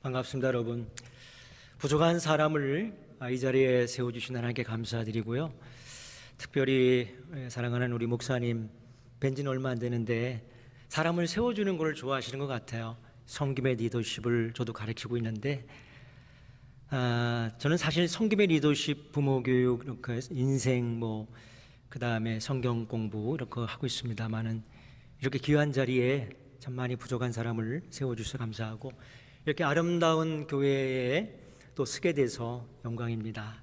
반갑습니다, 여러분. 부족한 사람을 이 자리에 세워주신 하나님께 감사드리고요. 특별히 사랑하는 우리 목사님 뵌지는 얼마 안 되는데 사람을 세워주는 걸 좋아하시는 것 같아요. 섬김의 리더십을 저도 가르치고 있는데 저는 사실 섬김의 리더십, 부모교육, 이렇게 인생 그 다음에 성경 공부 이렇게 하고 있습니다만은 이렇게 귀한 자리에 참 많이 부족한 사람을 세워주셔서 감사하고 이렇게 아름다운 교회에 또 서게 돼서 영광입니다.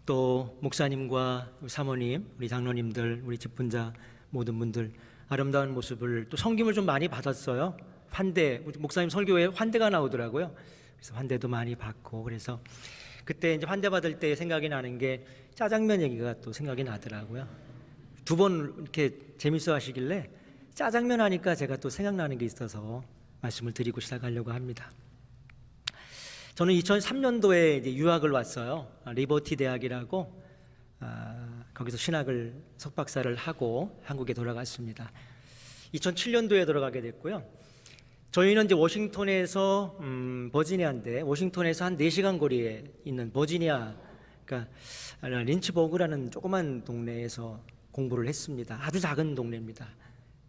또 목사님과 사모님, 우리 장로님들, 우리 집분자 모든 분들 아름다운 모습을 또 섬김을 좀 많이 받았어요. 환대, 목사님 설교에 환대가 나오더라고요. 그래서 환대도 많이 받고 그래서 그때 이제 환대 받을 때 생각이 나는 게 짜장면 얘기가 또 생각이 나더라고요. 두 번 이렇게 재밌어 하시길래 짜장면 하니까 제가 또 생각나는 게 있어서 말씀을 드리고 시작하려고 합니다. 저는 2003년도에 이제 유학을 왔어요. 리버티 대학이라고 거기서 신학을 석박사를 하고 한국에 돌아갔습니다. 2007년도에 돌아가게 됐고요. 저희는 이제 워싱턴에서 버지니아인데 워싱턴에서 한 4시간 거리에 있는 버지니아, 그러니까 린치버그라는 조그만 동네에서 공부를 했습니다. 아주 작은 동네입니다.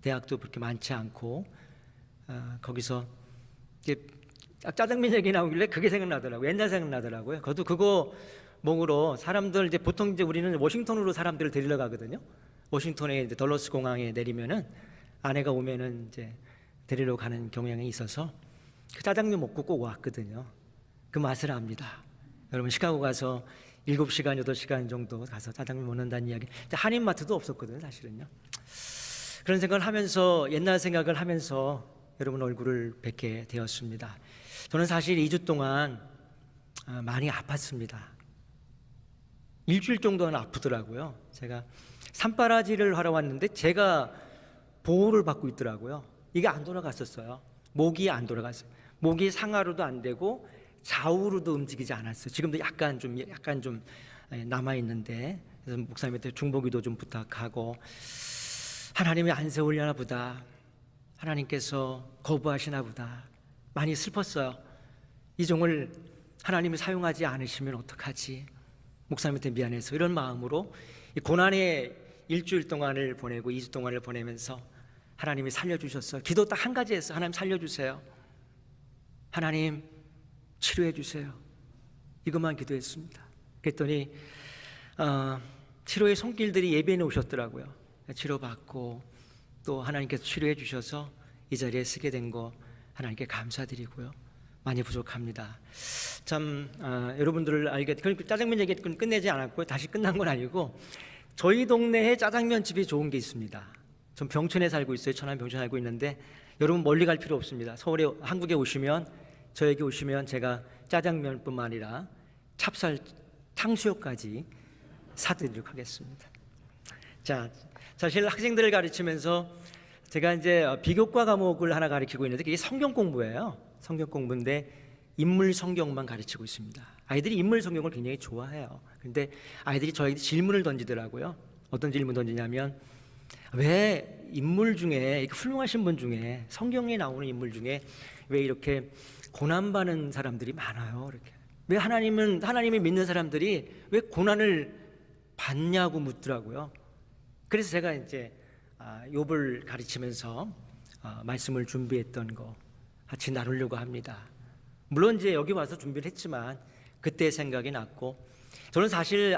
대학도 그렇게 많지 않고 거기서 이제 짜장면 얘기 나오길래 그게 생각나더라고요. 옛날 생각나더라고요. 그거 먹으러 사람들 이제 보통 이제 우리는 워싱턴으로 사람들을 데리러 가거든요. 워싱턴에 이제 덜러스 공항에 내리면은 아내가 오면은 이제 데리러 가는 경향이 있어서 그 짜장면 먹고 꼭 왔거든요. 그 맛을 압니다. 여러분 시카고 가서 7시간, 8시간 정도 가서 짜장면 먹는다는 이야기. 한인마트도 없었거든요, 사실은요. 그런 생각을 하면서 옛날 생각을 하면서 여러분 얼굴을 뵙게 되었습니다. 저는 사실 2주 동안 많이 아팠습니다. 일주일 정도는 아프더라고요. 제가 산바라지를 하러 왔는데 제가 보호를 받고 있더라고요. 이게 안 돌아갔었어요. 목이 안 돌아갔어요. 목이 상하로도 안 되고 좌우로도 움직이지 않았어요. 지금도 약간 좀 남아 있는데 그래서 목사님한테 중보기도 좀 부탁하고 하나님이 안 세우려나 보다. 하나님께서 거부하시나 보다. 많이 슬펐어요. 이 종을 하나님이 사용하지 않으시면 어떡하지? 목사님한테 미안해서 이런 마음으로 이 고난의 일주일 동안을 보내고 2주 동안을 보내면서 하나님이 살려주셨어요. 기도 딱 한 가지 했어요. 하나님 살려주세요. 하나님 치료해 주세요. 이것만 기도했습니다. 그랬더니 치료의 손길들이 예배에 오셨더라고요. 치료받고 또 하나님께서 치료해 주셔서 이 자리에 서게 된 거 하나님께 감사드리고요. 많이 부족합니다. 참 여러분들을 그러니까 짜장면 얘기 끝내지 않았고요. 다시 끝난 건 아니고 저희 동네에 짜장면 집이 좋은 게 있습니다. 전 병천에 살고 있어요. 천안 병천에 살고 있는데 여러분 멀리 갈 필요 없습니다. 서울에 한국에 오시면 저에게 오시면 제가 짜장면뿐만 아니라 찹쌀 탕수육까지 사드리도록 하겠습니다. 자, 사실 학생들을 가르치면서 제가 이제 비교과 과목을 하나 가르치고 있는데 그게 성경 공부예요. 성경 공부인데 인물 성경만 가르치고 있습니다. 아이들이 인물 성경을 굉장히 좋아해요. 근데 아이들이 저에게 질문을 던지더라고요. 어떤 질문 던지냐면 왜 인물 중에 이렇게 훌륭하신 분 중에 성경에 나오는 인물 중에 왜 이렇게 고난받는 사람들이 많아요? 이렇게 왜 하나님을 믿는 사람들이 왜 고난을 받냐고 묻더라고요. 그래서 제가 이제 욥을 가르치면서 말씀을 준비했던 거 같이 나누려고 합니다. 물론 이제 여기 와서 준비를 했지만 그때 생각이 났고 저는 사실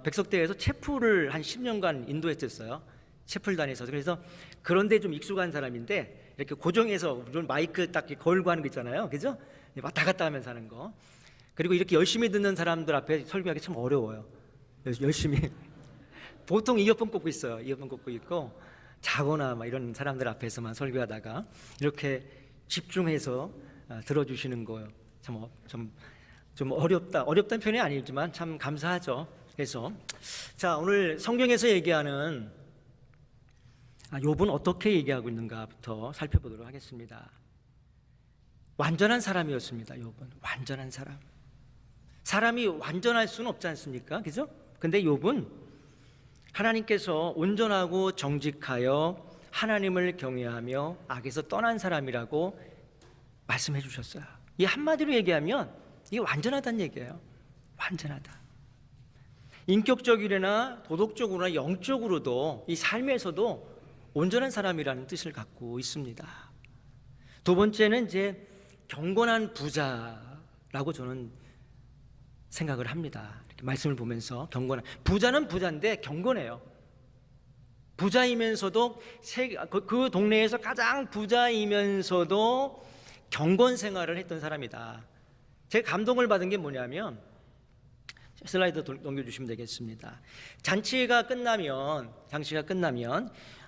백석대에서 체프를 한 10년간 인도했었어요. 체프를 다녀서 그래서 그런데 좀 익숙한 사람인데 이렇게 고정해서 마이크 딱 걸고 하는 거 있잖아요, 그죠? 왔다 갔다 하면서 하는 거. 그리고 이렇게 열심히 듣는 사람들 앞에 설교하기 참 어려워요. 열심히 보통 이어폰 꽂고 있어요. 이어폰 꽂고 있고 자거나 막 이런 사람들 앞에서만 설교하다가 이렇게 집중해서 들어주시는 거예요. 좀 어렵다는 표현이 아니지만 참 감사하죠. 그래서 자 오늘 성경에서 얘기하는 욥은 어떻게 얘기하고 있는가부터 살펴보도록 하겠습니다. 완전한 사람이었습니다. 욥은 완전한 사람. 사람이 완전할 수는 없지 않습니까? 그죠? 근데 욥은 하나님께서 온전하고 정직하여 하나님을 경외하며 악에서 떠난 사람이라고 말씀해 주셨어요. 이 한마디로 얘기하면 이게 완전하다는 얘기예요. 완전하다. 인격적이나 도덕적으로나 영적으로도 이 삶에서도 온전한 사람이라는 뜻을 갖고 있습니다. 두 번째는 이제 경건한 부자라고 저는 생각을 합니다. 이렇게 말씀을 보면서 경건한 부자는 부자인데 경건해요. 부자이면서도 그 동네에서 가장 부자이면서도 경건 생활을 했던 사람이다. 제가 감동을 받은 게 뭐냐면 슬라이드 넘겨주시면 되겠습니다. 장치가 끝나면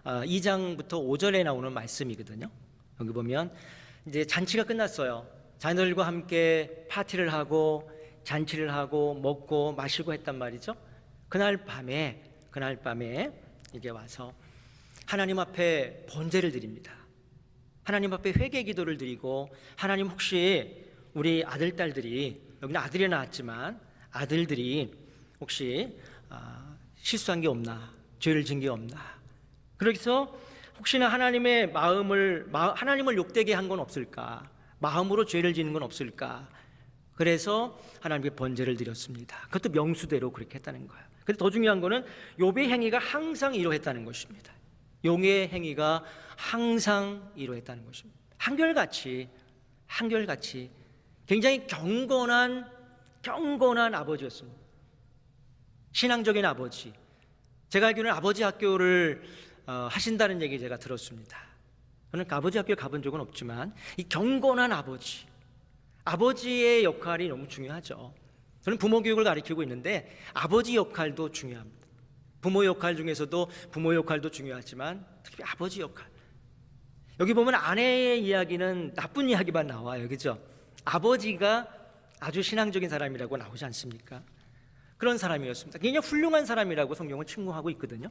2장부터 5절에 나오는 말씀이거든요. 여기 보면 이제 잔치가 끝났어요. 자녀들과 함께 파티를 하고 잔치를 하고 먹고 마시고 했단 말이죠. 그날 밤에 이게 와서 하나님 앞에 번제를 드립니다. 하나님 앞에 회개 기도를 드리고, 하나님 혹시 우리 아들 딸들이, 여기는 아들이 낳았지만 아들들이 혹시 실수한 게 없나, 죄를 지은 게 없나, 그래서 혹시나 하나님의 하나님을 욕되게 한 건 없을까, 마음으로 죄를 지는 건 없을까, 그래서 하나님께 번제를 드렸습니다. 그것도 명수대로 그렇게 했다는 거예요. 근데 더 중요한 거는 욥의 행위가 항상 이러했다는 것입니다. 용의 행위가 항상 이러했다는 것입니다. 한결같이 굉장히 경건한 아버지였습니다. 신앙적인 아버지. 제가 알기로는 아버지 학교를 하신다는 얘기 제가 들었습니다. 저는 아버지 학교에 가본 적은 없지만 이 경건한 아버지의 역할이 너무 중요하죠. 저는 부모 교육을 가르치고 있는데 아버지 역할도 중요합니다. 부모 역할 중에서도 부모 역할도 중요하지만 특히 아버지 역할. 여기 보면 아내의 이야기는 나쁜 이야기만 나와요. 그죠? 아버지가 아주 신앙적인 사람이라고 나오지 않습니까? 그런 사람이었습니다. 굉장히 훌륭한 사람이라고 성경은 칭송하고 있거든요.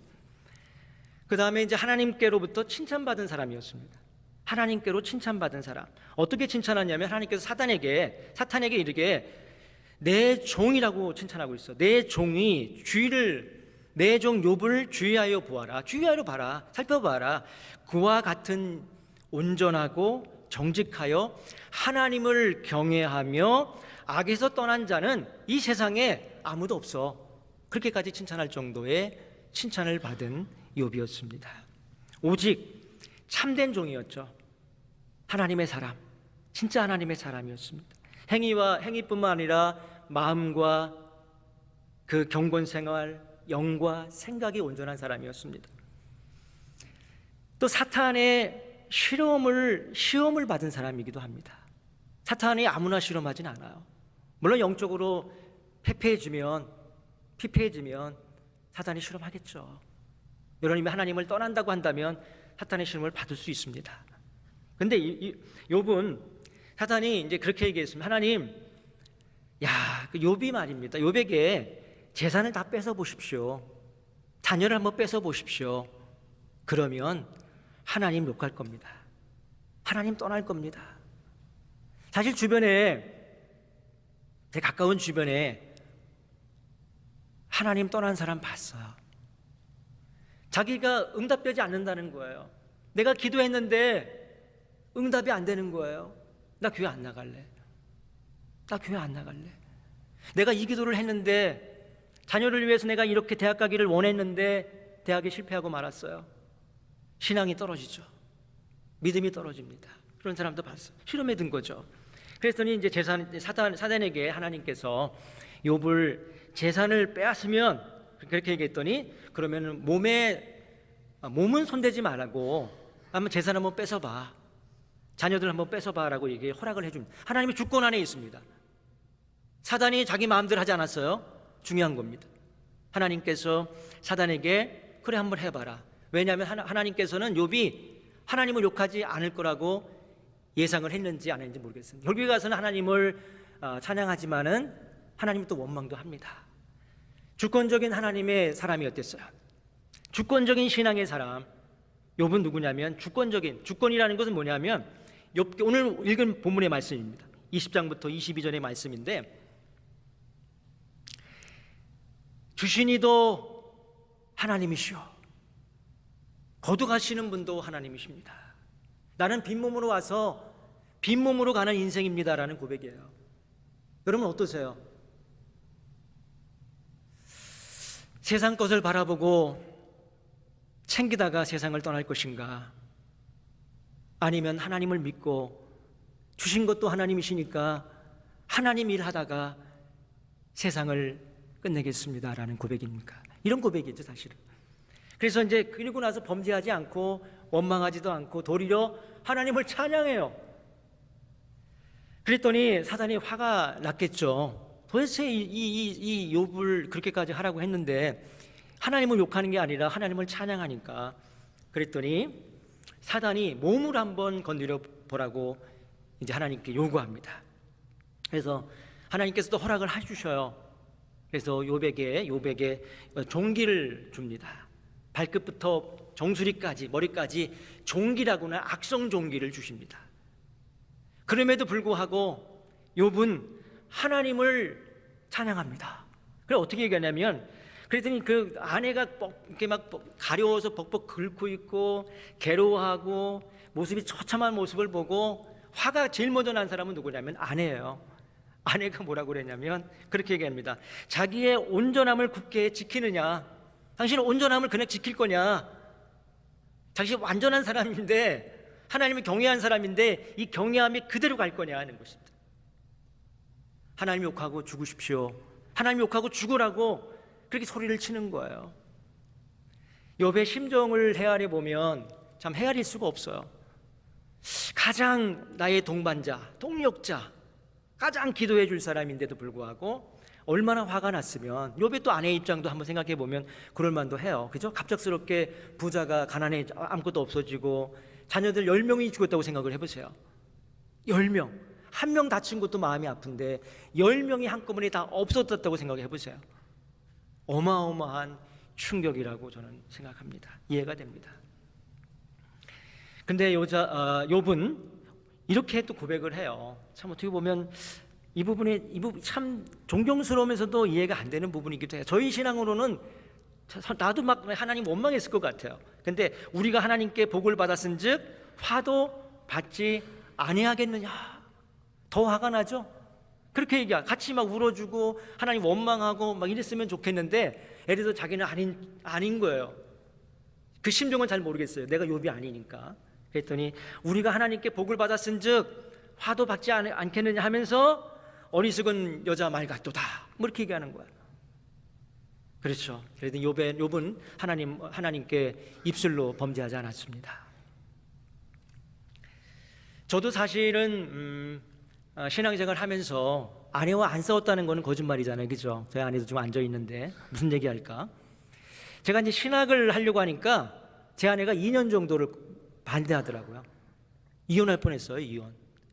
그 다음에 이제 하나님께로부터 칭찬받은 사람이었습니다. 하나님께로 칭찬받은 사람. 어떻게 칭찬하냐면 하나님께서 사탄에게 이르게 내 종이라고 칭찬하고 있어. 내 종이 내 종 욥을 주의하여 보아라. 주의하여 봐라. 살펴봐라. 그와 같은 온전하고 정직하여 하나님을 경외하며 악에서 떠난 자는 이 세상에 아무도 없어. 그렇게까지 칭찬할 정도의 칭찬을 받은 욥이었습니다. 오직 참된 종이었죠. 하나님의 사람, 진짜 하나님의 사람이었습니다. 행위뿐만 아니라 마음과 그 경건 생활, 영과 생각이 온전한 사람이었습니다. 또 사탄의 시험을 받은 사람이기도 합니다. 사탄이 아무나 실험하진 않아요. 물론 영적으로 피폐해지면 사탄이 실험하겠죠. 여러분이 하나님을 떠난다고 한다면 사탄의 시험을 받을 수 있습니다. 근데 욥은 사탄이 이제 그렇게 얘기했습니다. 하나님, 그 욥이 말입니다. 욥에게 재산을 다 뺏어 보십시오. 자녀를 한번 뺏어 보십시오. 그러면 하나님 욕할 겁니다. 하나님 떠날 겁니다. 사실 제 가까운 주변에 하나님 떠난 사람 봤어요. 자기가 응답되지 않는다는 거예요. 내가 기도했는데 응답이 안 되는 거예요. 나 교회 안 나갈래. 내가 이 기도를 했는데, 자녀를 위해서 내가 이렇게 대학 가기를 원했는데 대학에 실패하고 말았어요. 신앙이 떨어지죠. 믿음이 떨어집니다. 그런 사람도 봤어요. 실험에 든 거죠. 그랬더니 이제 사단에게 하나님께서 욥을 재산을 빼앗으면, 그렇게 얘기했더니, 그러면은 몸은 손대지 말라고 한번 재산 한번 뺏어봐, 자녀들 한번 뺏어봐라고 허락을 해줍니다. 하나님의 주권 안에 있습니다. 사단이 자기 마음대로 하지 않았어요. 중요한 겁니다. 하나님께서 사단에게 그래 한번 해봐라. 왜냐하면 하나님께서는 욥이 하나님을 욕하지 않을 거라고 예상을 했는지 안 했는지 모르겠습니다. 결국에 가서는 하나님을 찬양하지만은 하나님 또 원망도 합니다. 주권적인 하나님의 사람이었댔어요. 주권적인 신앙의 사람. 욥은 누구냐면 주권이라는 것은 뭐냐면 오늘 읽은 본문의 말씀입니다. 20장부터 22절의 말씀인데, 주신이도 하나님이시오, 거두가시는 분도 하나님이십니다. 나는 빈몸으로 와서 빈몸으로 가는 인생입니다라는 고백이에요. 여러분 어떠세요? 세상 것을 바라보고 챙기다가 세상을 떠날 것인가? 아니면 하나님을 믿고 주신 것도 하나님이시니까 하나님 일하다가 세상을 끝내겠습니다라는 고백입니까? 이런 고백이죠, 사실은. 그래서 이제 그리고 나서 범죄하지 않고 원망하지도 않고 도리어 하나님을 찬양해요. 그랬더니 사단이 화가 났겠죠. 도대체 이 욥을 그렇게까지 하라고 했는데 하나님을 욕하는 게 아니라 하나님을 찬양하니까. 그랬더니 사단이 몸을 한번 건드려 보라고 이제 하나님께 요구합니다. 그래서 하나님께서도 허락을 해주셔요. 그래서 욥에게 종기를 줍니다. 발끝부터 정수리까지 머리까지 종기라고나 악성 종기를 주십니다. 그럼에도 불구하고 욥은 하나님을 찬양합니다. 그래 어떻게 얘기하냐면 그랬더니 그 아내가 이렇게 막 가려워서 벅벅 긁고 있고 괴로워하고 모습이 처참한 모습을 보고 화가 제일 먼저 난 사람은 누구냐면 아내예요. 아내가 뭐라고 그랬냐면 그렇게 얘기합니다. 자기의 온전함을 굳게 지키느냐? 당신은 온전함을 그냥 지킬 거냐? 당신이 완전한 사람인데 하나님을 경외한 사람인데 이 경외함이 그대로 갈 거냐 하는 것입니다. 하나님 욕하고 죽으십시오. 하나님 욕하고 죽으라고 그렇게 소리를 치는 거예요. 욥의 심정을 헤아려 보면 참 헤아릴 수가 없어요. 가장 나의 동반자, 동력자, 가장 기도해 줄 사람인데도 불구하고 얼마나 화가 났으면 욥의 또 아내의 입장도 한번 생각해 보면 그럴 만도 해요. 그죠? 갑작스럽게 부자가 가난해 아무것도 없어지고 자녀들 10명이 죽었다고 생각을 해보세요. 10명. 한 명 다친 것도 마음이 아픈데 10명이 한꺼번에 다 없어졌다고 생각해 보세요. 어마어마한 충격이라고 저는 생각합니다. 이해가 됩니다. 근데 욥은 이렇게 또 고백을 해요. 참 어떻게 보면 이 부분 참 존경스러우면서도 이해가 안 되는 부분이기도 해요. 저희 신앙으로는 나도 막 하나님 원망했을 것 같아요. 근데 우리가 하나님께 복을 받았은즉 화도 받지 아니하겠느냐. 더 화가 나죠? 그렇게 같이 막 울어주고 하나님 원망하고 막 이랬으면 좋겠는데 예를 들어 자기는 아닌 거예요. 그 심정은 잘 모르겠어요. 내가 욥이 아니니까. 그랬더니 우리가 하나님께 복을 받았은즉 화도 받지 않겠느냐 하면서 어리석은 여자 말 같도다. 뭐 이렇게 얘기하는 거예요. 그렇죠. 그래도 욥은 하나님께 입술로 범죄하지 않았습니다. 저도 사실은 신앙생활 하면서 아내와 안 싸웠다는 거는 거짓말이잖아요. 그죠? 저희 아내도 지금 앉아 있는데 무슨 얘기할까? 제가 이제 신학을 하려고 하니까 제 아내가 2년 정도를 반대하더라고요. 이혼할 뻔했어요.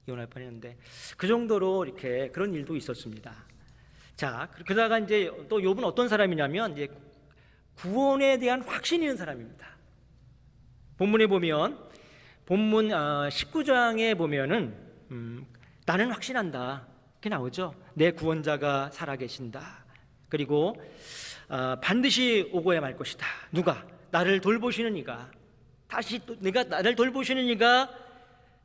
이혼할 뻔했는데 그 정도로 이렇게 그런 일도 있었습니다. 자, 그러다가 이제 또 욥은 어떤 사람이냐면 이제 구원에 대한 확신이 있는 사람입니다. 본문에 보면 본문 19장에 보면은 나는 확신한다. 이렇게 나오죠. 내 구원자가 살아계신다. 그리고 반드시 오고야 말 것이다. 누가? 나를 돌보시는 이가. 다시 또 내가 나를 돌보시는 이가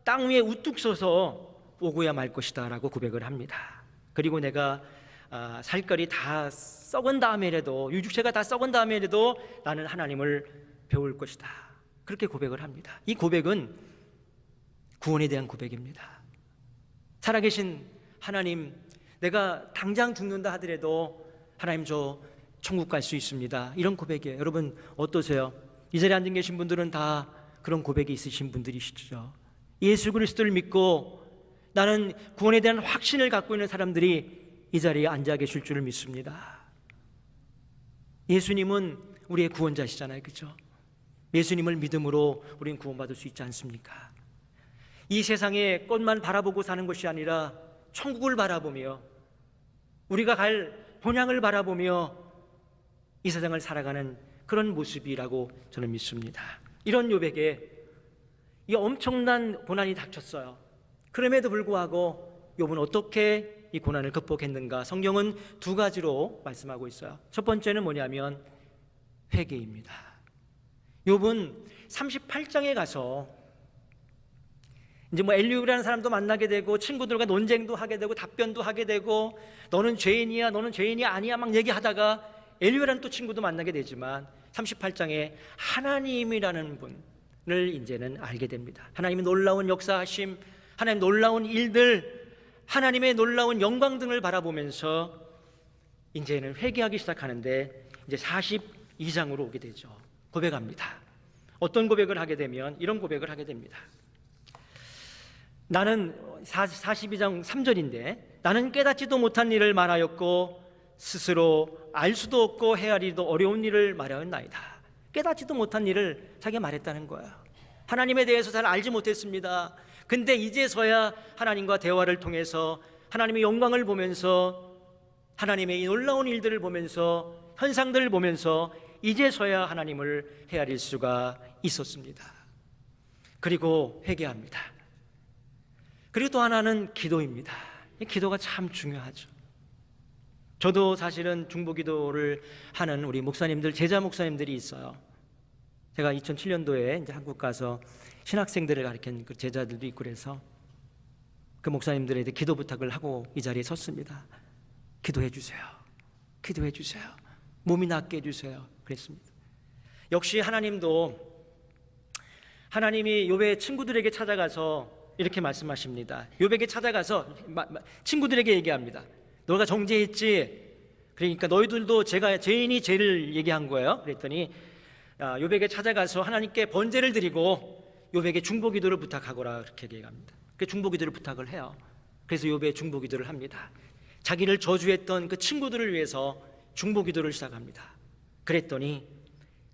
땅 위에 우뚝 서서 오고야 말 것이다 라고 고백을 합니다. 그리고 내가 살결이 다 썩은 다음에라도 육체가 다 썩은 다음에라도 나는 하나님을 배울 것이다. 그렇게 고백을 합니다. 이 고백은 구원에 대한 고백입니다. 살아계신 하나님, 내가 당장 죽는다 하더라도 하나님 저 천국 갈 수 있습니다. 이런 고백이에요. 여러분 어떠세요? 이 자리에 앉아 계신 분들은 다 그런 고백이 있으신 분들이시죠. 예수 그리스도를 믿고 나는 구원에 대한 확신을 갖고 있는 사람들이 이 자리에 앉아 계실 줄을 믿습니다. 예수님은 우리의 구원자시잖아요. 그렇죠? 예수님을 믿음으로 우리는 구원받을 수 있지 않습니까? 이 세상의 것만 바라보고 사는 것이 아니라 천국을 바라보며 우리가 갈 본향을 바라보며 이 세상을 살아가는 그런 모습이라고 저는 믿습니다. 이런 욥에게 이 엄청난 고난이 닥쳤어요. 그럼에도 불구하고 욥은 어떻게 이 고난을 극복했는가? 성경은 두 가지로 말씀하고 있어요. 첫 번째는 뭐냐면 회개입니다. 욥은 38장에 가서 이제 뭐 엘리후라는 사람도 만나게 되고 친구들과 논쟁도 하게 되고 답변도 하게 되고 너는 죄인이야, 너는 죄인이 아니야 막 얘기하다가 엘리후라는 또 친구도 만나게 되지만 38장에 하나님이라는 분을 이제는 알게 됩니다. 하나님의 놀라운 역사하심, 하나님의 놀라운 일들, 하나님의 놀라운 영광 등을 바라보면서 이제는 회개하기 시작하는데 이제 42장으로 오게 되죠. 고백합니다. 어떤 고백을 하게 되면 이런 고백을 하게 됩니다. 나는 42장 3절인데 나는 깨닫지도 못한 일을 말하였고 스스로 알 수도 없고 헤아리기도 어려운 일을 말하였나이다. 깨닫지도 못한 일을 자기가 말했다는 거예요. 하나님에 대해서 잘 알지 못했습니다. 근데 이제서야 하나님과 대화를 통해서 하나님의 영광을 보면서 하나님의 이 놀라운 일들을 보면서 현상들을 보면서 이제서야 하나님을 헤아릴 수가 있었습니다. 그리고 회개합니다. 그리고 또 하나는 기도입니다. 이 기도가 참 중요하죠. 저도 사실은 중보기도를 하는 우리 목사님들, 제자 목사님들이 있어요. 제가 2007년도에 이제 한국 가서 신학생들을 가르친 그 제자들도 있고 그래서 그 목사님들에게 기도 부탁을 하고 이 자리에 섰습니다. 기도해 주세요. 기도해 주세요. 몸이 낫게 해주세요. 그랬습니다. 역시 하나님도 하나님이 욥의 친구들에게 찾아가서 이렇게 말씀하십니다. 욥에게 찾아가서 친구들에게 얘기합니다. 너가 정죄했지? 그러니까 너희들도 제가 죄인이 죄를 얘기한 거예요. 그랬더니 욥에게 찾아가서 하나님께 번제를 드리고 욥에게 중보기도를 부탁하거라 그렇게 얘기합니다. 그 중보기도를 부탁을 해요. 그래서 욥의 중보기도를 합니다. 자기를 저주했던 그 친구들을 위해서 중보기도를 시작합니다. 그랬더니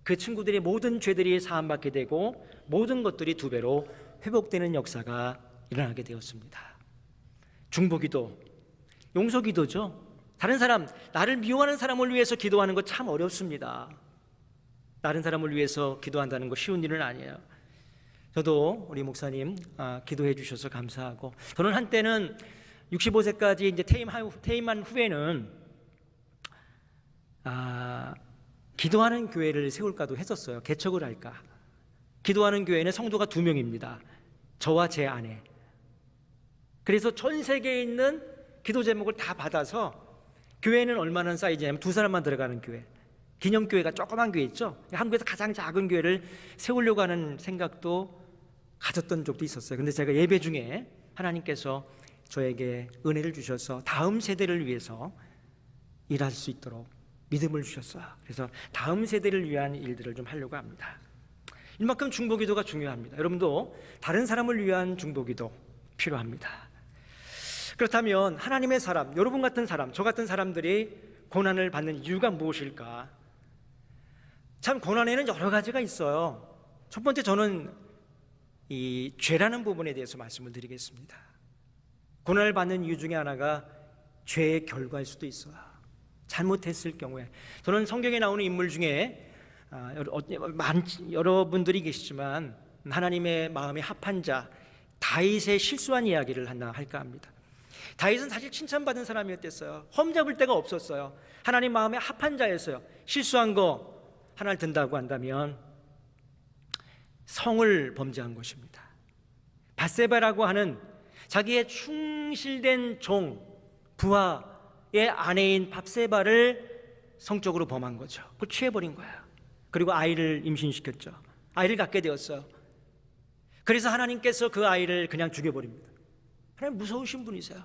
그 친구들의 모든 죄들이 사함받게 되고 모든 것들이 두 배로 회복되는 역사가 일어나게 되었습니다. 중보기도, 용서기도죠. 다른 사람, 나를 미워하는 사람을 위해서 기도하는 거 참 어렵습니다. 다른 사람을 위해서 기도한다는 거 쉬운 일은 아니에요. 저도 우리 목사님 기도해 주셔서 감사하고, 저는 한때는 65세까지 이제 퇴임한 후에는 기도하는 교회를 세울까도 했었어요. 개척을 할까. 기도하는 교회는 성도가 2명입니다. 저와 제 아내. 그래서 전 세계에 있는 기도 제목을 다 받아서, 교회는 얼마나 사이즈냐면 2사람만 들어가는 교회, 기념교회가 조그만 교회 있죠. 한국에서 가장 작은 교회를 세우려고 하는 생각도 가졌던 적도 있었어요. 근데 제가 예배 중에 하나님께서 저에게 은혜를 주셔서 다음 세대를 위해서 일할 수 있도록 믿음을 주셨어요. 그래서 다음 세대를 위한 일들을 좀 하려고 합니다. 이만큼 중보기도가 중요합니다. 여러분도 다른 사람을 위한 중보기도 필요합니다. 그렇다면 하나님의 사람, 여러분 같은 사람, 저 같은 사람들이 고난을 받는 이유가 무엇일까? 참 고난에는 여러 가지가 있어요. 첫 번째, 저는 이 죄라는 부분에 대해서 말씀을 드리겠습니다. 고난을 받는 이유 중에 하나가 죄의 결과일 수도 있어요. 잘못했을 경우에. 저는 성경에 나오는 인물 중에 여러분들이 계시지만 하나님의 마음에 합한 자 다윗의 실수한 이야기를 하나 할까 합니다. 다윗은 사실 칭찬받은 사람이었댔어요. 험잡을 데가 없었어요. 하나님 마음에 합한 자였어요. 실수한 거 하나를 든다고 한다면 성을 범죄한 것입니다. 밧세바라고 하는 자기의 충실된 종, 부하의 아내인 밧세바를 성적으로 범한 거죠. 그걸 취해버린 거예요. 그리고 아이를 임신시켰죠. 아이를 갖게 되었어요. 그래서 하나님께서 그 아이를 그냥 죽여버립니다. 하나님 무서우신 분이세요.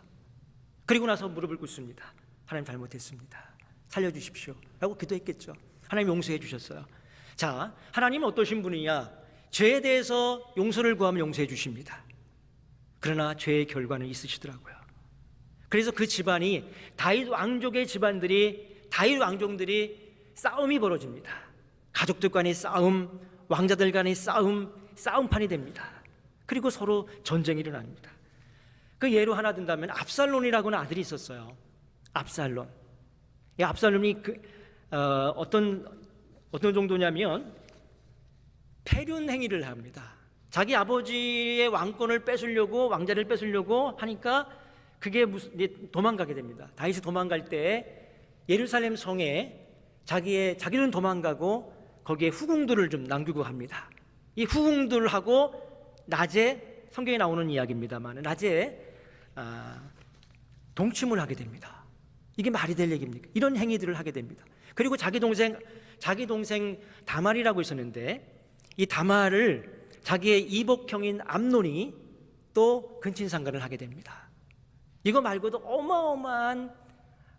그리고 나서 무릎을 꿇습니다. 하나님 잘못했습니다. 살려주십시오 라고 기도했겠죠. 하나님 용서해 주셨어요. 자, 하나님은 어떠신 분이냐? 죄에 대해서 용서를 구하면 용서해 주십니다. 그러나 죄의 결과는 있으시더라고요. 그래서 그 집안이 다윗 왕족의 집안들이, 다윗 왕족들이 싸움이 벌어집니다. 가족들 간의 싸움, 왕자들 간의 싸움, 싸움판이 됩니다. 그리고 서로 전쟁이 일어납니다. 그 예로 하나 든다면 압살론이라고는 아들이 있었어요. 압살론. 이 압살론이 어떤 정도냐면 패륜 행위를 합니다. 자기 아버지의 왕권을 뺏으려고, 왕자를 뺏으려고 하니까 그게 도망가게 됩니다. 다윗이 도망갈 때 예루살렘 성에 자기는 도망가고 거기에 후궁들을 좀 남기고 합니다. 이 후궁들하고 낮에 성경에 나오는 이야기입니다만 낮에 동침을 하게 됩니다. 이게 말이 될 얘기입니까? 이런 행위들을 하게 됩니다. 그리고 자기 동생 다말이라고 있었는데 이 다말을 자기의 이복형인 암논이 또 근친상간을 하게 됩니다. 이거 말고도 어마어마한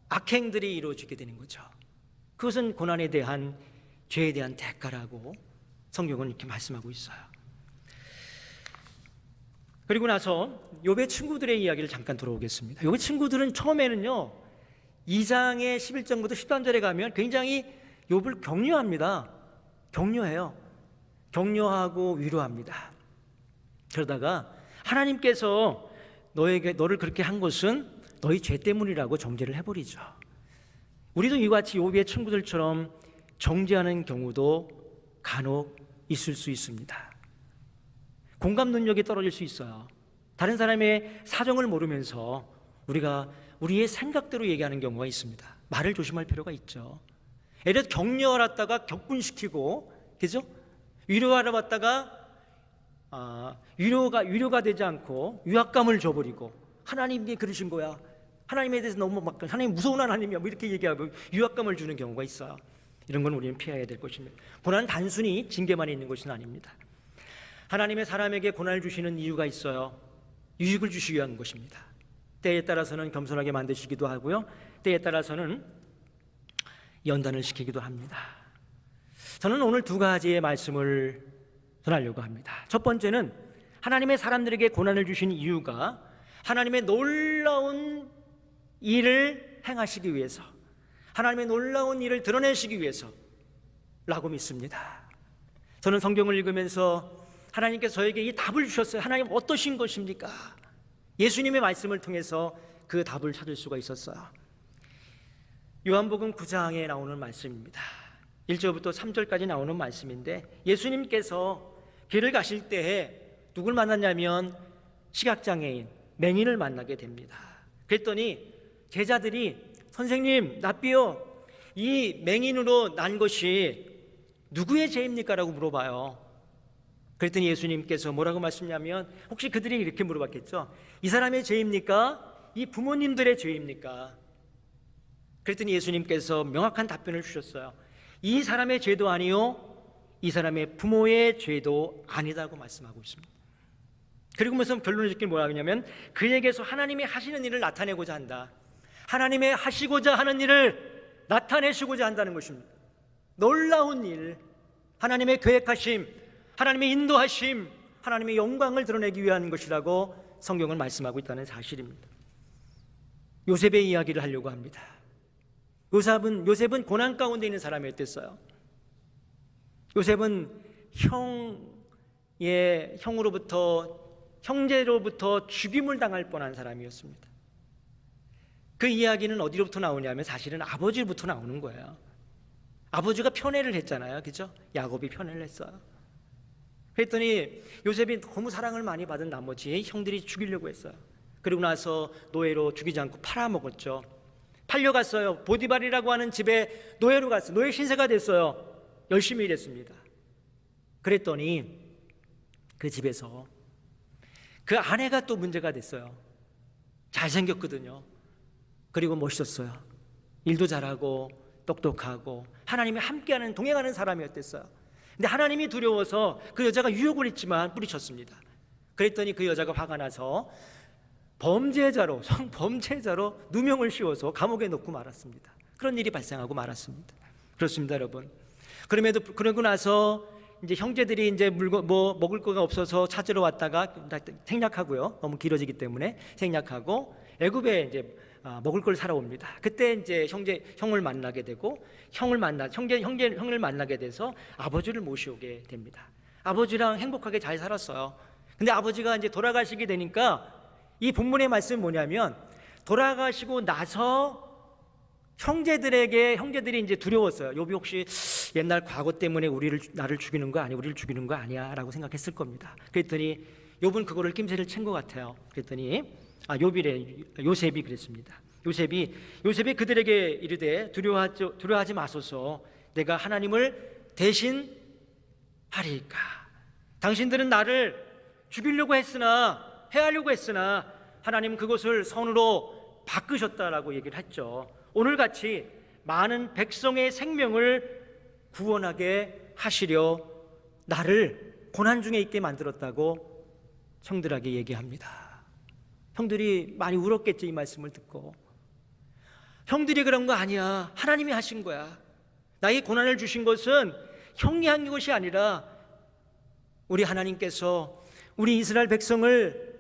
악행들이 이루어지게 되는 거죠. 그것은 고난에 대한, 죄에 대한 대가라고 성경은 이렇게 말씀하고 있어요. 그리고 나서 욥의 친구들의 이야기를 잠깐 돌아오겠습니다. 욥의 친구들은 처음에는요 2장의 11절부터 13절에 가면 굉장히 욥을 격려합니다. 격려해요. 격려하고 위로합니다. 그러다가 하나님께서 너를 그렇게 한 것은 너희 죄 때문이라고 정죄를 해버리죠. 우리도 이와 같이 욥의 친구들처럼 정죄하는 경우도 간혹 있을 수 있습니다. 공감 능력이 떨어질 수 있어요. 다른 사람의 사정을 모르면서 우리가 우리의 생각대로 얘기하는 경우가 있습니다. 말을 조심할 필요가 있죠. 예를 들어 격려를 하다가 격분시키고, 그죠? 위로하러 왔다가 위로가 되지 않고 위압감을 줘버리고, 하나님이 그러신 거야, 하나님에 대해서 너무 막 하나님 무서운 하나님이야, 뭐 이렇게 얘기하고 위압감을 주는 경우가 있어요. 이런 건 우리는 피해야 될 것입니다. 고난은 단순히 징계만 있는 것은 아닙니다. 하나님의 사람에게 고난을 주시는 이유가 있어요. 유익을 주시기 위한 것입니다. 때에 따라서는 겸손하게 만드시기도 하고요, 때에 따라서는 연단을 시키기도 합니다. 저는 오늘 두 가지의 말씀을 전하려고 합니다. 첫 번째는 하나님의 사람들에게 고난을 주신 이유가 하나님의 놀라운 일을 행하시기 위해서, 하나님의 놀라운 일을 드러내시기 위해서라고 믿습니다. 저는 성경을 읽으면서 하나님께서 저에게 이 답을 주셨어요. 하나님 어떠신 것입니까? 예수님의 말씀을 통해서 그 답을 찾을 수가 있었어요. 요한복음 9장에 나오는 말씀입니다. 1절부터 3절까지 나오는 말씀인데, 예수님께서 길을 가실 때에 누굴 만났냐면 시각장애인, 맹인을 만나게 됩니다. 그랬더니 제자들이 선생님, 납비요, 이 맹인으로 난 것이 누구의 죄입니까? 라고 물어봐요. 그랬더니 예수님께서 뭐라고 말씀하냐면, 혹시 그들이 이렇게 물어봤겠죠. 이 사람의 죄입니까? 이 부모님들의 죄입니까? 그랬더니 예수님께서 명확한 답변을 주셨어요. 이 사람의 죄도 아니요, 이 사람의 부모의 죄도 아니다고 말씀하고 있습니다. 그리고 무슨 결론을 짓기 뭐라 하냐면, 그에게서 하나님이 하시는 일을 나타내고자 한다. 하나님의 하시고자 하는 일을 나타내시고자 한다는 것입니다. 놀라운 일, 하나님의 계획하심, 하나님의 인도하심, 하나님의 영광을 드러내기 위한 것이라고 성경은 말씀하고 있다는 사실입니다. 요셉의 이야기를 하려고 합니다. 요셉은 고난 가운데 있는 사람이었댔어요. 요셉은 형제로부터 죽임을 당할 뻔한 사람이었습니다. 그 이야기는 어디로부터 나오냐면 사실은 아버지로부터 나오는 거예요. 아버지가 편애를 했잖아요, 그죠? 야곱이 편애를 했어요. 그랬더니 요셉이 너무 사랑을 많이 받은 나머지 형들이 죽이려고 했어요. 그리고 나서 노예로 죽이지 않고 팔아먹었죠. 팔려갔어요. 보디발이라고 하는 집에 노예로 갔어요. 노예 신세가 됐어요. 열심히 일했습니다. 그랬더니 그 집에서 그 아내가 또 문제가 됐어요. 잘생겼거든요. 그리고 멋있었어요. 일도 잘하고 똑똑하고 하나님이 함께하는, 동행하는 사람이었댔어요. 근데 하나님이 두려워서 그 여자가 유혹을 했지만 뿌리쳤습니다. 그랬더니 그 여자가 화가 나서 성범죄자로 누명을 씌워서 감옥에 넣고 말았습니다. 그런 일이 발생하고 말았습니다. 그렇습니다, 여러분. 그러고 나서 이제 형제들이 이제 먹을 거가 없어서 찾으러 왔다가 생략하고요. 너무 길어지기 때문에 생략하고 애굽에 이제 먹을 걸 사러 옵니다. 그때 이제 형을 만나게 되고 형을 만나게 돼서 아버지를 모시오게 됩니다. 아버지랑 행복하게 잘 살았어요. 근데 아버지가 이제 돌아가시게 되니까 이 본문의 말씀은 뭐냐면, 돌아가시고 나서 형제들이 이제 두려웠어요. 욥이 혹시 옛날 과거 때문에 나를 죽이는 거 아니야, 우리를 죽이는 거 아니야라고 생각했을 겁니다. 그랬더니 욥은 그거를 낌새를 챈 것 같아요. 그랬더니 요셉이 그랬습니다. 요셉이 그들에게 이르되 두려워하지 마소서, 내가 하나님을 대신하리이까. 당신들은 나를 죽이려고 했으나, 해하려고 했으나 하나님 그것을 선으로 바꾸셨다라고 얘기를 했죠. 오늘같이 많은 백성의 생명을 구원하게 하시려 나를 고난 중에 있게 만들었다고 형들에게 얘기합니다. 형들이 많이 울었겠죠, 이 말씀을 듣고. 형들이 그런 거 아니야, 하나님이 하신 거야. 나에게 고난을 주신 것은 형이 한 것이 아니라 우리 하나님께서 우리 이스라엘 백성을,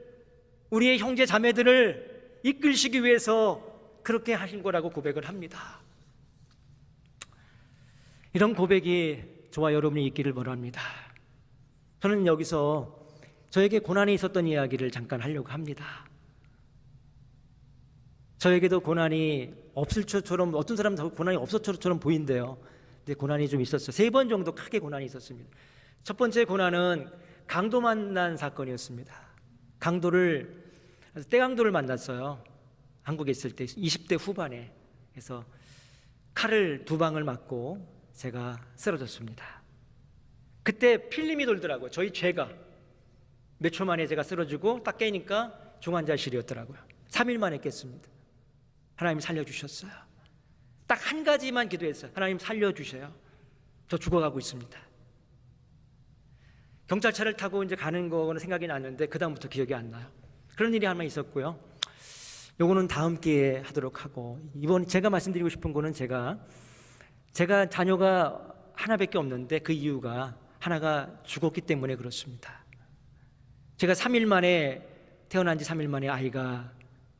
우리의 형제 자매들을 이끌시기 위해서 그렇게 하신 거라고 고백을 합니다. 이런 고백이 저와 여러분이 있기를 원합니다. 저는 여기서 저에게 고난이 있었던 이야기를 잠깐 하려고 합니다. 저에게도 고난이 없을 것처럼, 어떤 사람은 더 고난이 없었을 것처럼 보인대요. 근데 고난이 좀 있었어요. 3번 정도 크게 고난이 있었습니다. 첫 번째 고난은 강도 만난 사건이었습니다. 떼강도를 만났어요. 한국에 있을 때 20대 후반에. 그래서 칼을 2방을 맞고 제가 쓰러졌습니다. 그때 필름이 돌더라고요. 저희 죄가 몇 초 만에 제가 쓰러지고 딱 깨니까 중환자실이었더라고요. 3일 만에 깼습니다. 하나님 살려주셨어요. 딱 한 가지만 기도했어요. 하나님 살려주세요. 저 죽어가고 있습니다. 경찰차를 타고 이제 가는 거는 생각이 났는데 그 다음부터 기억이 안 나요. 그런 일이 하나 있었고요. 요거는 다음 기회에 하도록 하고, 이번 제가 말씀드리고 싶은 거는 제가 자녀가 하나밖에 없는데 그 이유가 하나가 죽었기 때문에 그렇습니다. 제가 3일 만에, 태어난 지 3일 만에 아이가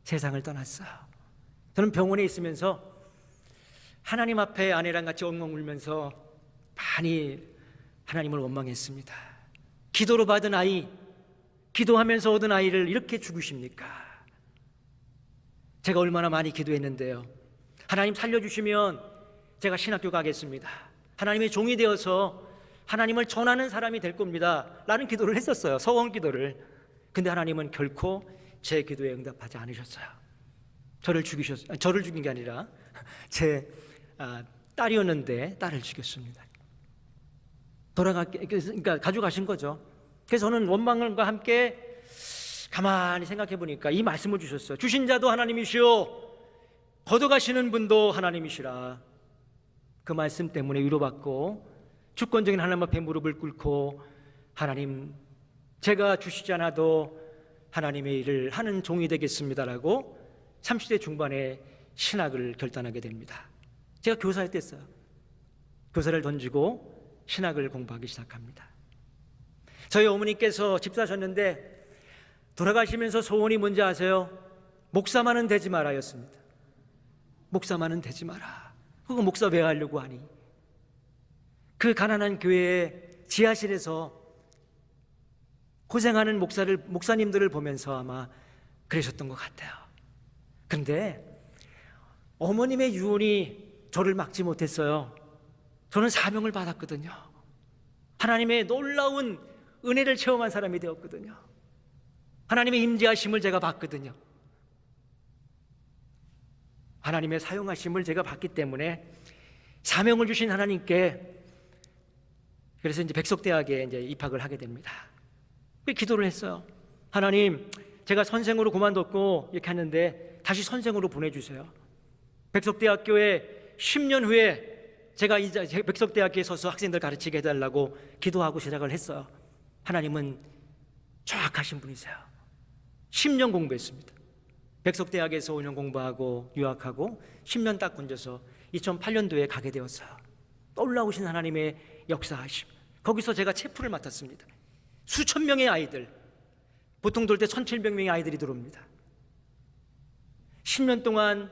세상을 떠났어요. 저는 병원에 있으면서 하나님 앞에 아내랑 같이 엉엉 울면서 많이 하나님을 원망했습니다. 기도로 받은 아이, 기도하면서 얻은 아이를 이렇게 죽으십니까? 제가 얼마나 많이 기도했는데요. 하나님 살려주시면 제가 신학교 가겠습니다. 하나님의 종이 되어서 하나님을 전하는 사람이 될 겁니다 라는 기도를 했었어요. 서원 기도를. 근데 하나님은 결코 제 기도에 응답하지 않으셨어요. 저를 죽인 게 아니라 제 딸이었는데 딸을 죽였습니다. 그러니까 가져가신 거죠. 그래서 저는 원망과 함께 가만히 생각해 보니까 이 말씀을 주셨어요. 주신 자도 하나님이시오, 걷어가시는 분도 하나님이시라. 그 말씀 때문에 위로받고 주권적인 하나님 앞에 무릎을 꿇고, 하나님, 제가 주시지 않아도 하나님의 일을 하는 종이 되겠습니다라고 30대 중반에 신학을 결단하게 됩니다. 제가 교사할 때 했어요. 교사를 던지고 신학을 공부하기 시작합니다. 저희 어머니께서 집사셨는데 돌아가시면서 소원이 뭔지 아세요? 목사만은 되지 마라였습니다. 목사만은 되지 마라. 그거 목사 왜 하려고 하니? 그 가난한 교회의 지하실에서 고생하는 목사님들을 보면서 아마 그러셨던 것 같아요. 그런데 어머님의 유언이 저를 막지 못했어요. 저는 사명을 받았거든요. 하나님의 놀라운 은혜를 체험한 사람이 되었거든요. 하나님의 임재하심을 제가 봤거든요. 하나님의 사용하심을 제가 봤기 때문에 사명을 주신 하나님께, 그래서 이제 백석대학에 이제 입학을 하게 됩니다. 기도를 했어요. 하나님, 제가 선생으로 그만뒀고 이렇게 하는데 다시 선생으로 보내주세요. 백석대학교에 10년 후에 제가 이제 백석대학교에 서서 학생들 가르치게 해달라고 기도하고 시작을 했어요. 하나님은 정확하신 분이세요. 10년 공부했습니다. 백석대학에서 5년 공부하고 유학하고 10년 딱 건져서 2008년도에 가게 되었어요. 놀라우신 하나님의 역사하심. 거기서 제가 체프를 맡았습니다. 수천 명의 아이들, 보통 돌 때 1,700명의 아이들이 들어옵니다. 10년 동안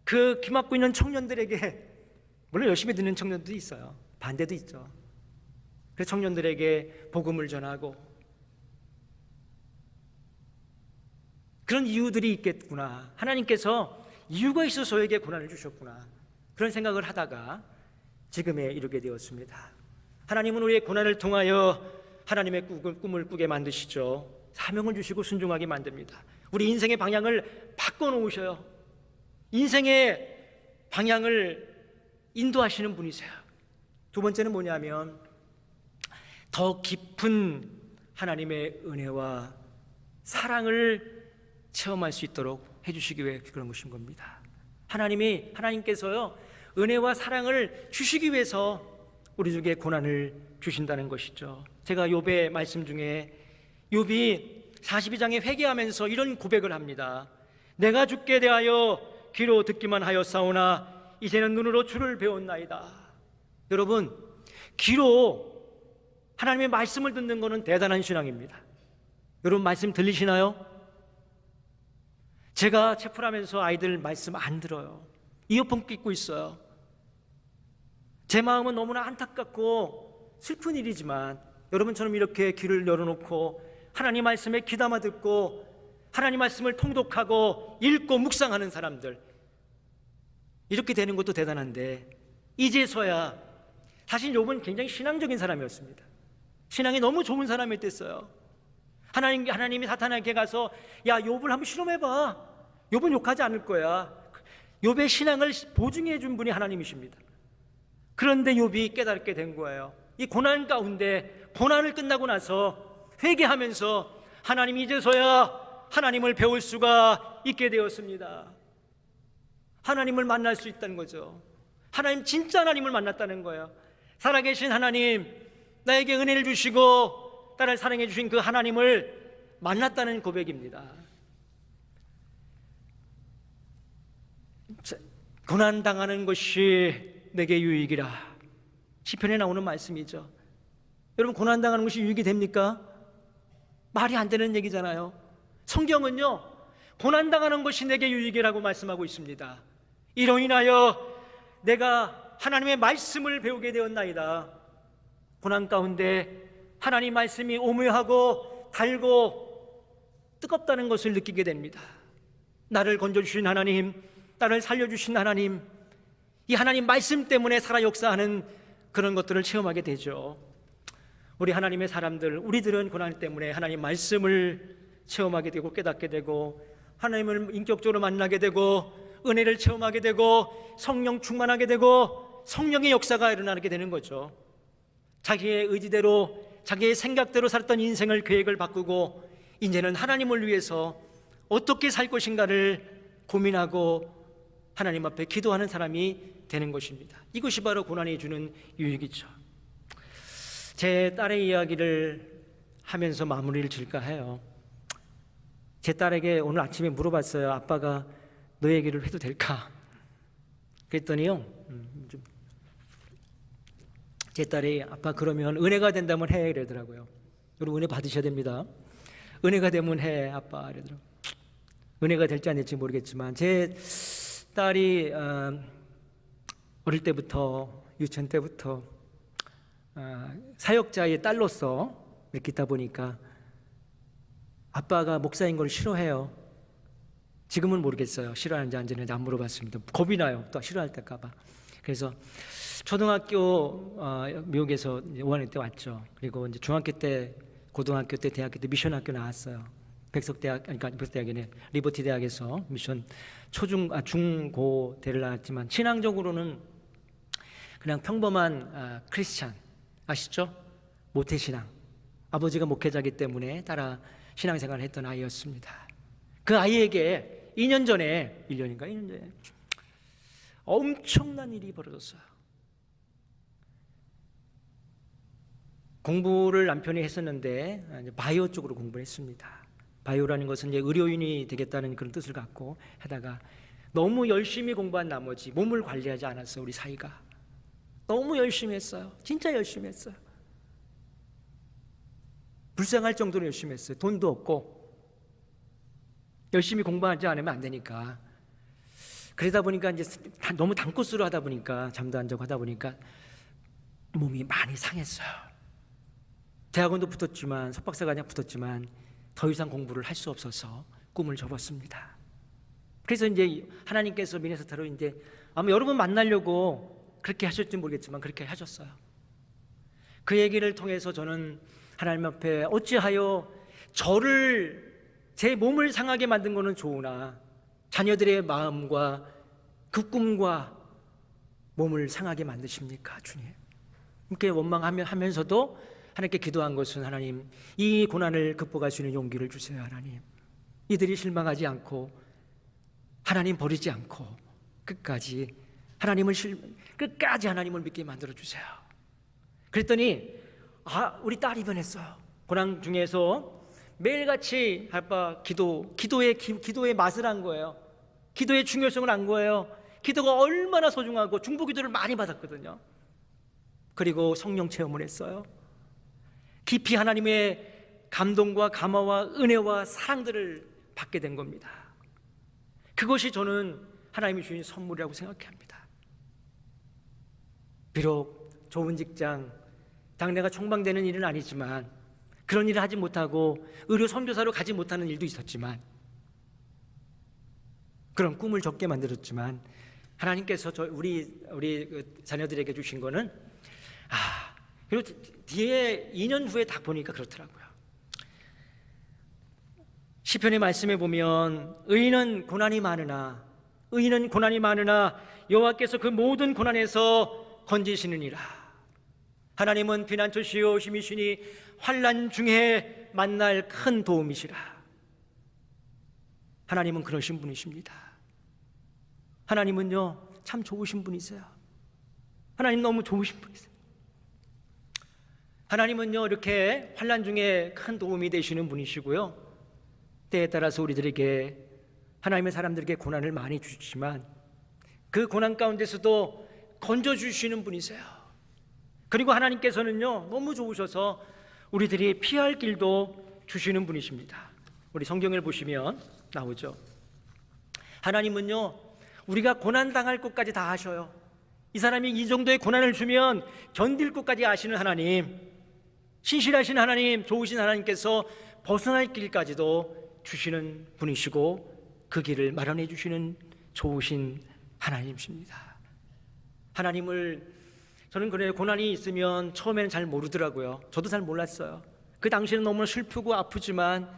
그 기막고 있는 청년들에게, 물론 열심히 듣는 청년도 있어요. 반대도 있죠. 그래서 청년들에게 복음을 전하고, 그런 이유들이 있겠구나. 하나님께서 이유가 있어서 저에게 고난을 주셨구나. 그런 생각을 하다가 지금에 이르게 되었습니다. 하나님은 우리의 고난을 통하여 하나님의 꿈을 꾸게 만드시죠. 사명을 주시고 순종하게 만듭니다. 우리 인생의 방향을 바꿔놓으셔요. 인생의 방향을 인도하시는 분이세요. 두 번째는 뭐냐면 더 깊은 하나님의 은혜와 사랑을 체험할 수 있도록 해주시기 위해 그런 것인 겁니다. 하나님께서요 은혜와 사랑을 주시기 위해서 우리에게 고난을 주신다는 것이죠. 제가 욥의 말씀 중에 욥이 42장에 회개하면서 이런 고백을 합니다. 내가 주께 대하여 귀로 듣기만 하였사오나 이제는 눈으로 주를 배웠나이다. 여러분, 귀로 하나님의 말씀을 듣는 것은 대단한 신앙입니다. 여러분 말씀 들리시나요? 제가 채플하면서 아이들 말씀 안 들어요. 이어폰 끼고 있어요. 제 마음은 너무나 안타깝고 슬픈 일이지만 여러분처럼 이렇게 귀를 열어놓고 하나님 말씀에 귀담아 듣고 하나님 말씀을 통독하고 읽고 묵상하는 사람들, 이렇게 되는 것도 대단한데 이제서야, 사실 욥은 굉장히 신앙적인 사람이었습니다. 신앙이 너무 좋은 사람이었어요. 하나님이 사탄에게 가서 야 욥을 한번 실험해봐, 욥은 욕하지 않을 거야. 욥의 신앙을 보증해 준 분이 하나님이십니다. 그런데 욥이 깨닫게 된 거예요. 이 고난 가운데, 고난을 끝나고 나서 회개하면서 하나님, 이제서야 하나님을 배울 수가 있게 되었습니다. 하나님을 만날 수 있다는 거죠. 하나님, 진짜 하나님을 만났다는 거예요. 살아계신 하나님, 나에게 은혜를 주시고 나를 사랑해 주신 그 하나님을 만났다는 고백입니다. 고난당하는 것이 내게 유익이라, 시편에 나오는 말씀이죠. 여러분, 고난당하는 것이 유익이 됩니까? 말이 안 되는 얘기잖아요. 성경은요 고난당하는 것이 내게 유익이라고 말씀하고 있습니다. 이로 인하여 내가 하나님의 말씀을 배우게 되었나이다. 고난 가운데 하나님 말씀이 오묘하고 달고 뜨겁다는 것을 느끼게 됩니다. 나를 건져주신 하나님, 나를 살려주신 하나님, 이 하나님 말씀 때문에 살아 역사하는 그런 것들을 체험하게 되죠. 우리 하나님의 사람들, 우리들은 고난 때문에 하나님 말씀을 체험하게 되고 깨닫게 되고 하나님을 인격적으로 만나게 되고 은혜를 체험하게 되고 성령 충만하게 되고 성령의 역사가 일어나게 되는 거죠. 자기의 의지대로, 자기의 생각대로 살았던 인생을 계획을 바꾸고 이제는 하나님을 위해서 어떻게 살 것인가를 고민하고 하나님 앞에 기도하는 사람이 되는 것입니다. 이것이 바로 고난이 주는 유익이죠. 제 딸의 이야기를 하면서 마무리를 질까 해요. 제 딸에게 오늘 아침에 물어봤어요. 아빠가 너 얘기를 해도 될까? 그랬더니요, 제 딸이 아빠 그러면 은혜가 된다면 해 이러더라고요. 여러분, 은혜 받으셔야 됩니다. 은혜가 되면 해 아빠 이러더라고요. 은혜가 될지 안 될지 모르겠지만 제 딸이 어릴 때부터, 유치원 때부터 사역자의 딸로서 이렇게 있다 보니까 아빠가 목사인 걸 싫어해요. 지금은 모르겠어요. 싫어하는지 안 싫어하는지 안 물어봤습니다. 겁이 나요. 또 싫어할까 봐. 그래서 초등학교 미국에서 5학년 때 왔죠. 그리고 이제 중학교 때, 고등학교 때, 대학교 때 미션 학교 나왔어요. 백석대학, 그러니까 백석대학이네, 리버티 대학에서 미션 중고대를 나왔지만 신앙적으로는 그냥 평범한 크리스찬, 아시죠? 모태신앙. 아버지가 목회자이기 때문에 따라 신앙생활을 했던 아이였습니다. 그 아이에게 2년 전에, 1년인가 2년 전에 엄청난 일이 벌어졌어요. 공부를 남편이 했었는데 바이오 쪽으로 공부를 했습니다. 바이오라는 것은 이제 의료인이 되겠다는 그런 뜻을 갖고 하다가 너무 열심히 공부한 나머지 몸을 관리하지 않았어요. 우리 사이가 너무 열심히 했어요. 진짜 열심히 했어요. 불쌍할 정도로 열심히 했어요. 돈도 없고 열심히 공부하지 않으면 안 되니까. 그러다 보니까 이제 너무 단코스로 하다 보니까, 잠도 안 자고 하다 보니까 몸이 많이 상했어요. 대학원도 붙었지만, 석박사과정 붙었지만 더 이상 공부를 할 수 없어서 꿈을 접었습니다. 그래서 이제 하나님께서 미네소타로 이제 아마 여러분 만나려고 그렇게 하실지 모르겠지만 그렇게 하셨어요. 그 얘기를 통해서 저는 하나님 앞에 어찌하여 제 몸을 상하게 만든 거는 좋으나 자녀들의 마음과 그 꿈과 몸을 상하게 만드십니까, 주님? 이렇게 원망하면서도 하나님께 기도한 것은 하나님 이 고난을 극복할 수 있는 용기를 주세요. 하나님 이들이 실망하지 않고 하나님 버리지 않고 끝까지 하나님을 믿게 만들어 주세요. 그랬더니 우리 딸이 변했어요. 고난 중에서 매일같이 기도의 맛을 안 거예요. 기도의 중요성을 안 거예요. 기도가 얼마나 소중하고 중보기도를 많이 받았거든요. 그리고 성령 체험을 했어요. 깊이 하나님의 감동과 감화와 은혜와 사랑들을 받게 된 겁니다. 그것이 저는 하나님이 주신 선물이라고 생각합니다. 비록 좋은 직장, 당내가 총방되는 일은 아니지만, 그런 일을 하지 못하고 의료 선교사로 가지 못하는 일도 있었지만, 그런 꿈을 적게 만들었지만, 하나님께서 우리 자녀들에게 주신 거는 그리고 뒤에 2년 후에 딱 보니까 그렇더라고요. 시편의 말씀에 보면 의인은 고난이 많으나 여호와께서 그 모든 고난에서 건지시느니라. 하나님은 피난처시요 힘이시니 환난 중에 만날 큰 도움이시라. 하나님은 그러신 분이십니다. 하나님은요 참 좋으신 분이세요. 하나님 너무 좋으신 분이세요. 하나님은요 이렇게 환난 중에 큰 도움이 되시는 분이시고요, 때에 따라서 우리들에게, 하나님의 사람들에게 고난을 많이 주시지만 그 고난 가운데서도 건져주시는 분이세요. 그리고 하나님께서는요 너무 좋으셔서 우리들이 피할 길도 주시는 분이십니다. 우리 성경을 보시면 나오죠. 하나님은요 우리가 고난당할 것까지 다 아셔요. 이 사람이 이 정도의 고난을 주면 견딜 것까지 아시는 하나님, 신실하신 하나님, 좋으신 하나님께서 벗어날 길까지도 주시는 분이시고 그 길을 마련해 주시는 좋으신 하나님이십니다. 하나님을 저는 그래요, 고난이 있으면 처음에는 잘 모르더라고요. 저도 잘 몰랐어요. 그 당시에는 너무 슬프고 아프지만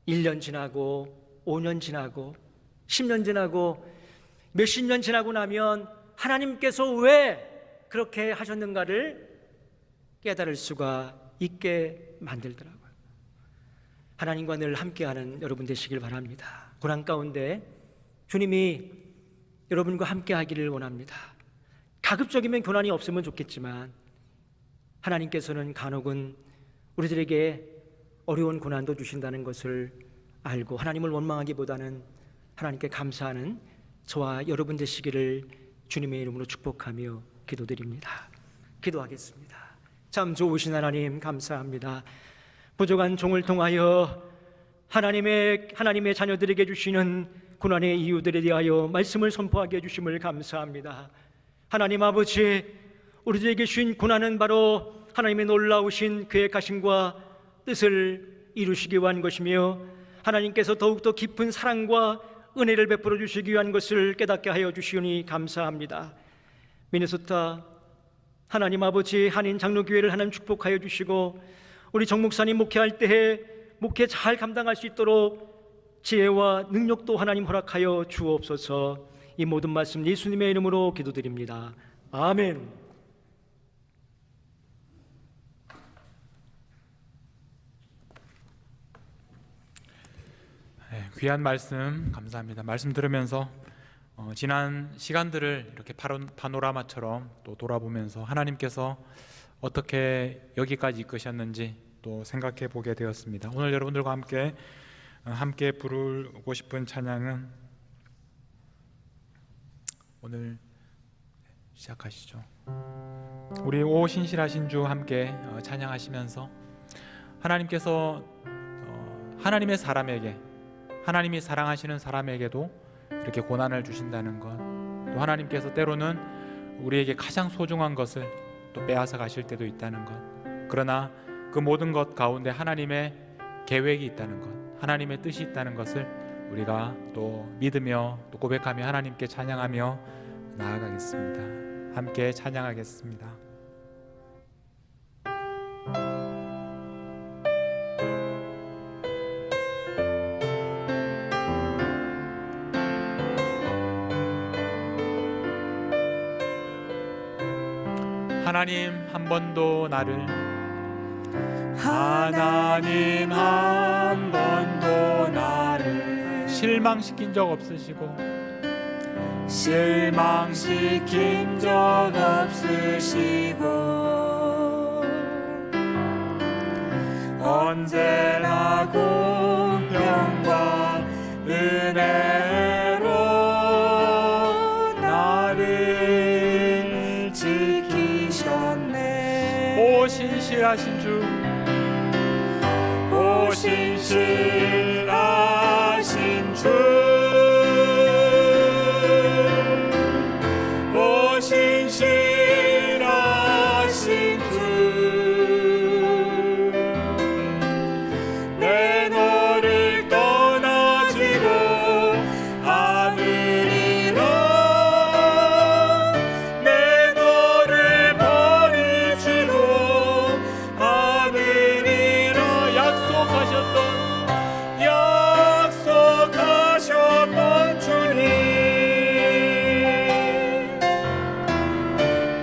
1년 지나고 5년 지나고 10년 지나고 몇십 년 지나고 나면 하나님께서 왜 그렇게 하셨는가를 깨달을 수가 있게 만들더라고요. 하나님과 늘 함께하는 여러분 되시길 바랍니다. 고난 가운데 주님이 여러분과 함께하기를 원합니다. 가급적이면 고난이 없으면 좋겠지만 하나님께서는 간혹은 우리들에게 어려운 고난도 주신다는 것을 알고 하나님을 원망하기보다는 하나님께 감사하는 저와 여러분 되시기를 주님의 이름으로 축복하며 기도드립니다. 기도하겠습니다. 참 좋으신 하나님 감사합니다. 부족한 종을 통하여 하나님의 자녀들에게 주시는 고난의 이유들에 대하여 말씀을 선포하게 해주심을 감사합니다. 하나님 아버지, 우리들에게 주신 고난은 바로 하나님의 놀라우신 계획하심과 뜻을 이루시기 위한 것이며 하나님께서 더욱더 깊은 사랑과 은혜를 베풀어 주시기 위한 것을 깨닫게 하여 주시오니 감사합니다. 미네소타 하나님 아버지 한인 장로교회를 하나님 축복하여 주시고 우리 정 목사님 목회할 때에 목회 잘 감당할 수 있도록 지혜와 능력도 하나님 허락하여 주옵소서. 이 모든 말씀 예수님의 이름으로 기도드립니다. 아멘. 귀한 말씀 감사합니다. 말씀 들으면서 지난 시간들을 이렇게 파노라마처럼 또 돌아보면서 하나님께서 어떻게 여기까지 이끄셨는지 또 생각해 보게 되었습니다. 오늘 여러분들과 함께 부르고 싶은 찬양은 오늘 시작하시죠. 우리 오 신실하신 주 함께 찬양하시면서 하나님께서 하나님의 사람에게, 하나님이 사랑하시는 사람에게도 이렇게 고난을 주신다는 것, 또 하나님께서 때로는 우리에게 가장 소중한 것을 또 빼앗아 가실 때도 있다는 것, 그러나 그 모든 것 가운데 하나님의 계획이 있다는 것, 하나님의 뜻이 있다는 것을 우리가 또 믿으며 또 고백하며 하나님께 찬양하며 나아가겠습니다. 함께 찬양하겠습니다. 하나님 한 번도 나를 하나님 한 번도 나를 실망시킨 적 없으시고 실망시킨 적 없으시고 언제나 공평과 은혜로 나를 지키셨네. 오 신실하신 주, 오 신실하신 주, 오 신실하신 주, 내 너를 떠나지도 않으리라. 내 너를 버리지도 않으리라. 약속하셨던 주님,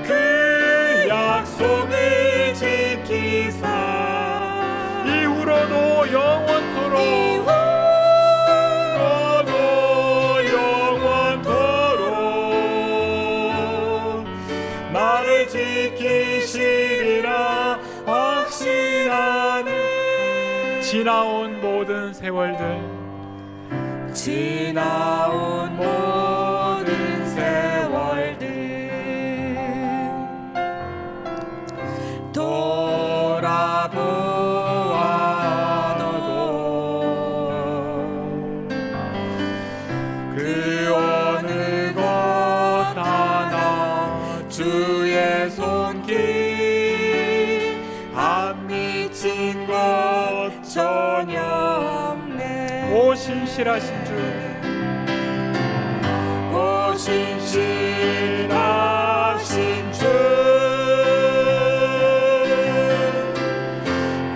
그 약속을 지키사 이후로도 영원토록 나를 지키시리라 확신하네. 지나온 모든 세월들, 지나온 모든 세월들 돌아보아도 그 어느 것 하나 주의 손길 안 미친 것 전혀 없네. 오 신실하신 주, 오 신실하신 주,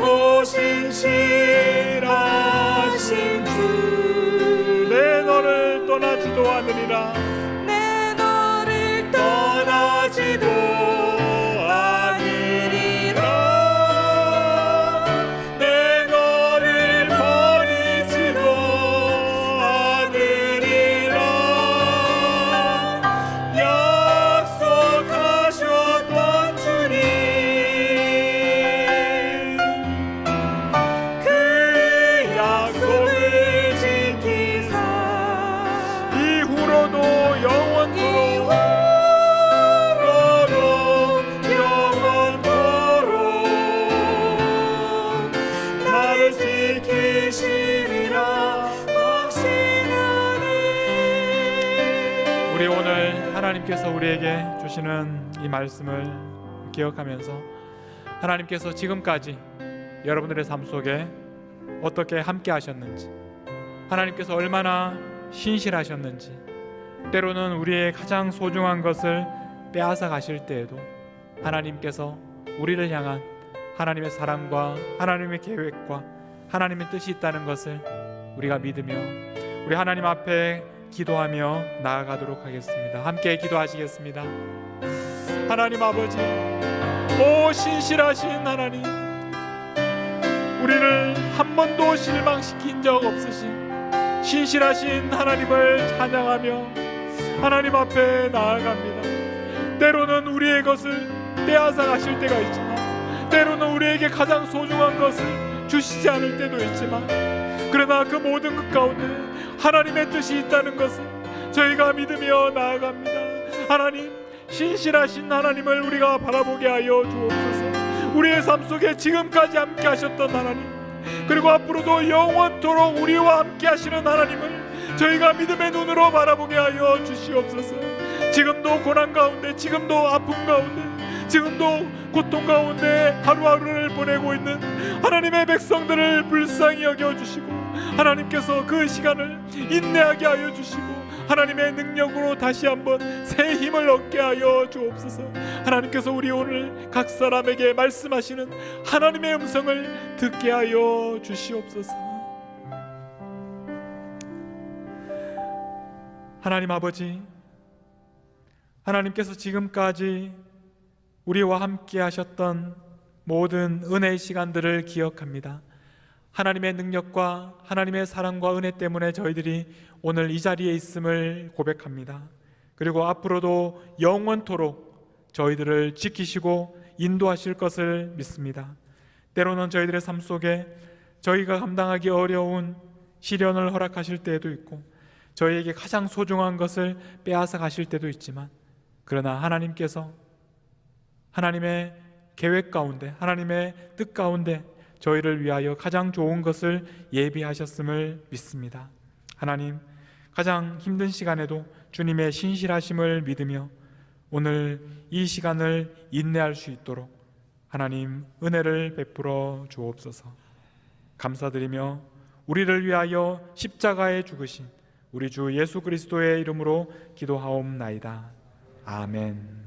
오 신실하신 주, 내 너를 떠나지도 않으리라. 내 너를 떠나지도 않으리라. 내 너를 버리지도 않으리라. 약속하셨던 주님, 그 약속을 지키사 이후로도 영원토록 나를 지키시리라 확신하네. 우리 오늘 하나님께서 우리에게 주시는 이 말씀을 기억하면서 하나님께서 지금까지 여러분들의 삶 속에 어떻게 함께 하셨는지, 하나님께서 얼마나 신실하셨는지, 때로는 우리의 가장 소중한 것을 빼앗아 가실 때에도 하나님께서 우리를 향한 하나님의 사랑과 하나님의 계획과 하나님의 뜻이 있다는 것을 우리가 믿으며 우리 하나님 앞에 기도하며 나아가도록 하겠습니다. 함께 기도하시겠습니다. 하나님 아버지, 오 신실하신 하나님, 우리를 한 번도 실망시킨 적 없으신 신실하신 하나님을 찬양하며 하나님 앞에 나아갑니다. 때로는 우리의 것을 빼앗아 가실 때가 있지만, 때로는 우리에게 가장 소중한 것을 주시지 않을 때도 있지만, 그러나 그 모든 것 가운데 하나님의 뜻이 있다는 것을 저희가 믿으며 나아갑니다. 하나님, 신실하신 하나님을 우리가 바라보게 하여 주옵소서. 우리의 삶 속에 지금까지 함께 하셨던 하나님, 그리고 앞으로도 영원토록 우리와 함께 하시는 하나님을 저희가 믿음의 눈으로 바라보게 하여 주시옵소서. 지금도 고난 가운데, 지금도 아픔 가운데, 지금도 고통 가운데 하루하루를 보내고 있는 하나님의 백성들을 불쌍히 여겨주시고, 하나님께서 그 시간을 인내하게 하여 주시고 하나님의 능력으로 다시 한번 새 힘을 얻게 하여 주옵소서. 하나님께서 우리 오늘 각 사람에게 말씀하시는 하나님의 음성을 듣게 하여 주시옵소서. 하나님 아버지, 하나님께서 지금까지 우리와 함께 하셨던 모든 은혜의 시간들을 기억합니다. 하나님의 능력과 하나님의 사랑과 은혜 때문에 저희들이 오늘 이 자리에 있음을 고백합니다. 그리고 앞으로도 영원토록 저희들을 지키시고 인도하실 것을 믿습니다. 때로는 저희들의 삶 속에 저희가 감당하기 어려운 시련을 허락하실 때도 있고 저희에게 가장 소중한 것을 빼앗아 가실 때도 있지만, 그러나 하나님께서 하나님의 계획 가운데, 하나님의 뜻 가운데 저희를 위하여 가장 좋은 것을 예비하셨음을 믿습니다. 하나님, 가장 힘든 시간에도 주님의 신실하심을 믿으며 오늘 이 시간을 인내할 수 있도록 하나님 은혜를 베풀어 주옵소서. 감사드리며 우리를 위하여 십자가에 죽으신 우리 주 예수 그리스도의 이름으로 기도하옵나이다. 아멘.